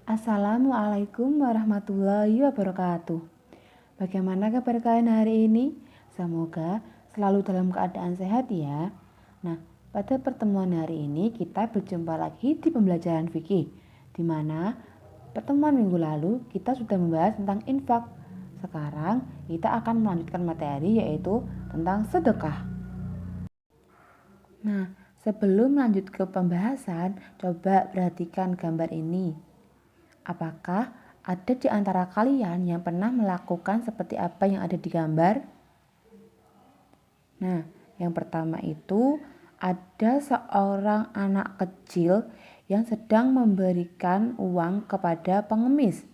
Assalamualaikum warahmatullahi wabarakatuh. Bagaimana kabar kalian hari ini? Semoga selalu dalam keadaan sehat ya. Nah, pada pertemuan hari ini kita berjumpa lagi di pembelajaran fikih, di mana pertemuan minggu lalu kita sudah membahas tentang infak. Sekarang kita akan melanjutkan materi yaitu tentang sedekah. Nah, sebelum lanjut ke pembahasan, coba perhatikan gambar ini. Apakah ada di antara kalian yang pernah melakukan seperti apa yang ada di gambar? Nah, yang pertama itu ada seorang anak kecil yang sedang memberikan uang kepada pengemis.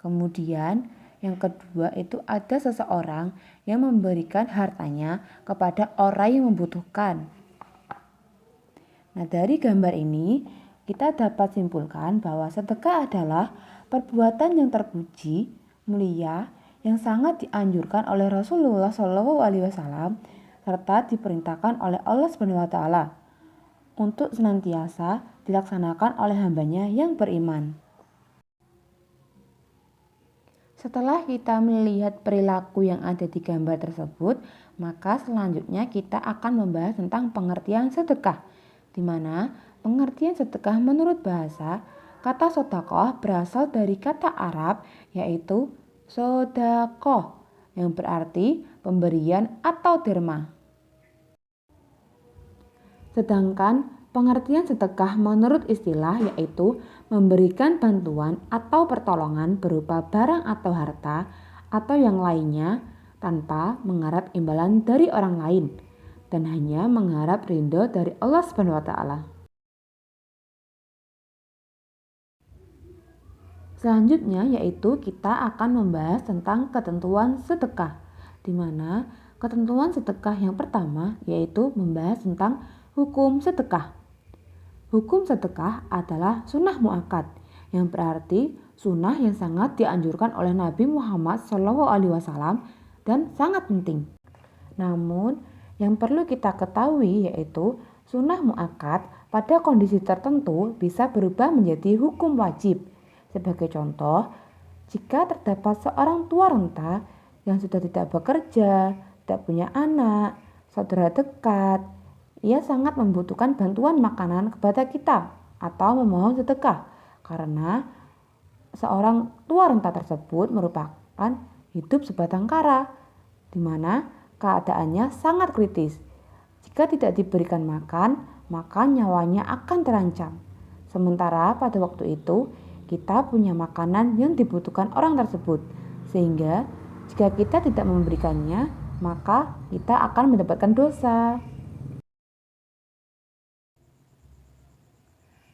Kemudian, yang kedua itu ada seseorang yang memberikan hartanya kepada orang yang membutuhkan. Nah, dari gambar ini kita dapat simpulkan bahwa sedekah adalah perbuatan yang terpuji, mulia, yang sangat dianjurkan oleh Rasulullah SAW serta diperintahkan oleh Allah SWT untuk senantiasa dilaksanakan oleh hambanya yang beriman. Setelah kita melihat perilaku yang ada di gambar tersebut, maka selanjutnya kita akan membahas tentang pengertian sedekah, di mana pengertian sedekah menurut bahasa, kata sodakoh berasal dari kata Arab yaitu sodakoh yang berarti pemberian atau derma. Sedangkan pengertian sedekah menurut istilah yaitu memberikan bantuan atau pertolongan berupa barang atau harta atau yang lainnya tanpa mengharap imbalan dari orang lain dan hanya mengharap ridho dari Allah SWT. Selanjutnya yaitu kita akan membahas tentang ketentuan sedekah, di mana ketentuan sedekah yang pertama yaitu membahas tentang hukum sedekah. Hukum sedekah adalah sunnah muakkad, yang berarti sunnah yang sangat dianjurkan oleh Nabi Muhammad SAW dan sangat penting. Namun, yang perlu kita ketahui yaitu sunnah muakkad pada kondisi tertentu bisa berubah menjadi hukum wajib. Sebagai contoh, jika terdapat seorang tua renta yang sudah tidak bekerja, tidak punya anak, saudara dekat, ia sangat membutuhkan bantuan makanan kepada kita atau memohon sedekah karena seorang tua renta tersebut merupakan hidup sebatang kara di mana keadaannya sangat kritis. Jika tidak diberikan makan, maka nyawanya akan terancam. Sementara pada waktu itu kita punya makanan yang dibutuhkan orang tersebut, sehingga jika kita tidak memberikannya, maka kita akan mendapatkan dosa.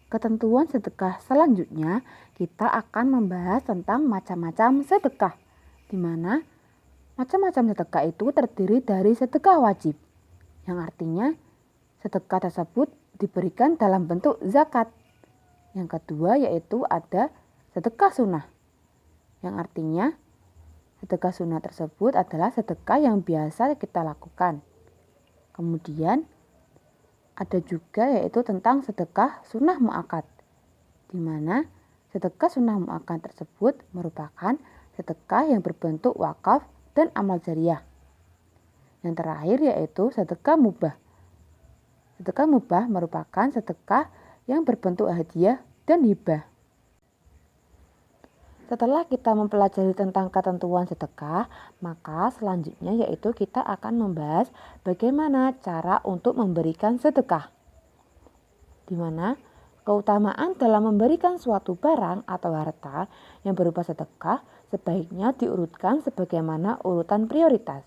Ketentuan sedekah selanjutnya kita akan membahas tentang macam-macam sedekah, di mana macam-macam sedekah itu terdiri dari sedekah wajib, yang artinya sedekah tersebut diberikan dalam bentuk zakat. Yang kedua yaitu ada sedekah sunnah, yang artinya sedekah sunnah tersebut adalah sedekah yang biasa kita lakukan. Kemudian ada juga yaitu tentang sedekah sunnah muakkad, di mana sedekah sunnah muakkad tersebut merupakan sedekah yang berbentuk wakaf dan amal jariah. Yang terakhir yaitu sedekah mubah. Sedekah mubah merupakan sedekah yang berbentuk hadiah dan hibah. Setelah kita mempelajari tentang ketentuan sedekah, maka selanjutnya yaitu kita akan membahas bagaimana cara untuk memberikan sedekah. Di mana keutamaan dalam memberikan suatu barang atau harta yang berupa sedekah sebaiknya diurutkan sebagaimana urutan prioritas.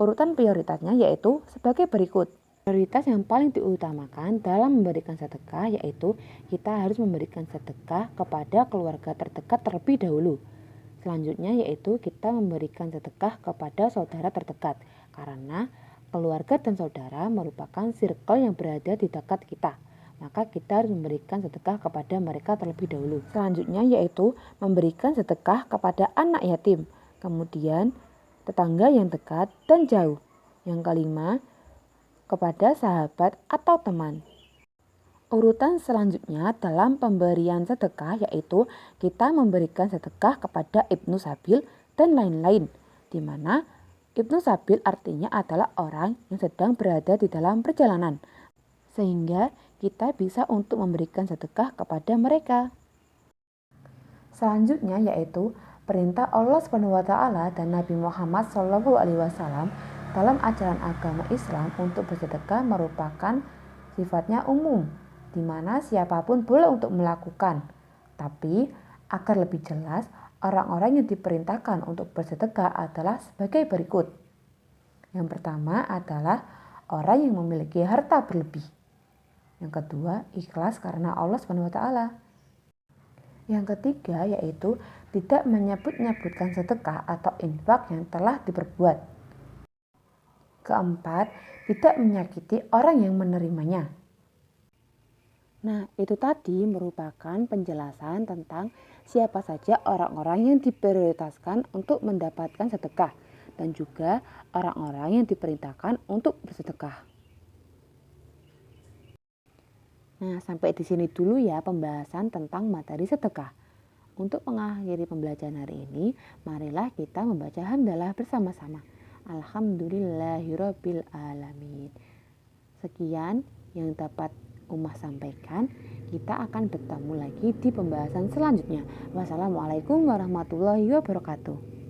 Urutan prioritasnya yaitu sebagai berikut. Prioritas yang paling diutamakan dalam memberikan sedekah yaitu kita harus memberikan sedekah kepada keluarga terdekat terlebih dahulu. Selanjutnya yaitu kita memberikan sedekah kepada saudara terdekat karena keluarga dan saudara merupakan circle yang berada di dekat kita. Maka kita harus memberikan sedekah kepada mereka terlebih dahulu. Selanjutnya yaitu memberikan sedekah kepada anak yatim, kemudian tetangga yang dekat dan jauh. Yang kelima, kepada sahabat atau teman. Urutan selanjutnya dalam pemberian sedekah yaitu kita memberikan sedekah kepada Ibnu Sabil dan lain-lain, di mana Ibnu Sabil artinya adalah orang yang sedang berada di dalam perjalanan, sehingga kita bisa untuk memberikan sedekah kepada mereka. Selanjutnya yaitu perintah Allah SWT dan Nabi Muhammad SAW dalam ajaran agama Islam untuk bersedekah merupakan sifatnya umum, di mana siapapun boleh untuk melakukan. Tapi agar lebih jelas, orang-orang yang diperintahkan untuk bersedekah adalah sebagai berikut. Yang pertama adalah orang yang memiliki harta berlebih. Yang kedua, ikhlas karena Allah SWT. Yang ketiga yaitu tidak menyebut-nyebutkan sedekah atau infak yang telah diperbuat. Keempat, tidak menyakiti orang yang menerimanya. Nah, itu tadi merupakan penjelasan tentang siapa saja orang-orang yang diprioritaskan untuk mendapatkan sedekah dan juga orang-orang yang diperintahkan untuk bersedekah. Nah, sampai di sini dulu ya pembahasan tentang materi sedekah. Untuk mengakhiri pembelajaran hari ini, marilah kita membaca hamdalah bersama-sama. Alhamdulillahirabbil alamin. Sekian yang dapat Umah sampaikan. Kita akan bertemu lagi di pembahasan selanjutnya. Wassalamualaikum warahmatullahi wabarakatuh.